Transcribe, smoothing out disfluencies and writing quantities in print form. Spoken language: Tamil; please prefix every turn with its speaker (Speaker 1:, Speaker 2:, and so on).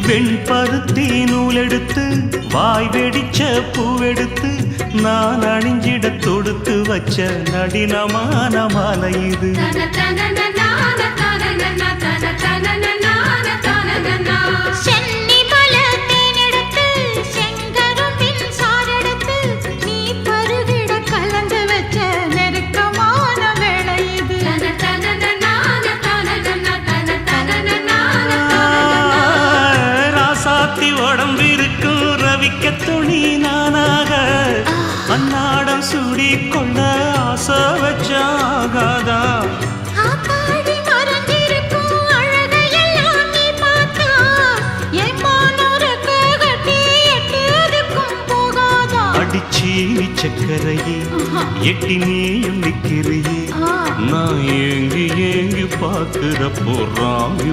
Speaker 1: வெண்பருத்தி நூலெடுத்து வாய் வெடிச்ச பூவெடுத்து நான் அணிஞ்சிட தொடுத்து வச்ச நடினமான மாலை இது. உடம்பிருக்கும் ரவிக்க துணி நானாக அன்னாடம் சூடி கொள்ள ஆசை வச்சாகாதா. அடிச்சி சக்கரையே எட்டி நீயும் நிக்கிறியே நான் ஏங்கி ஏங்கி பார்க்கிற போறாங்க.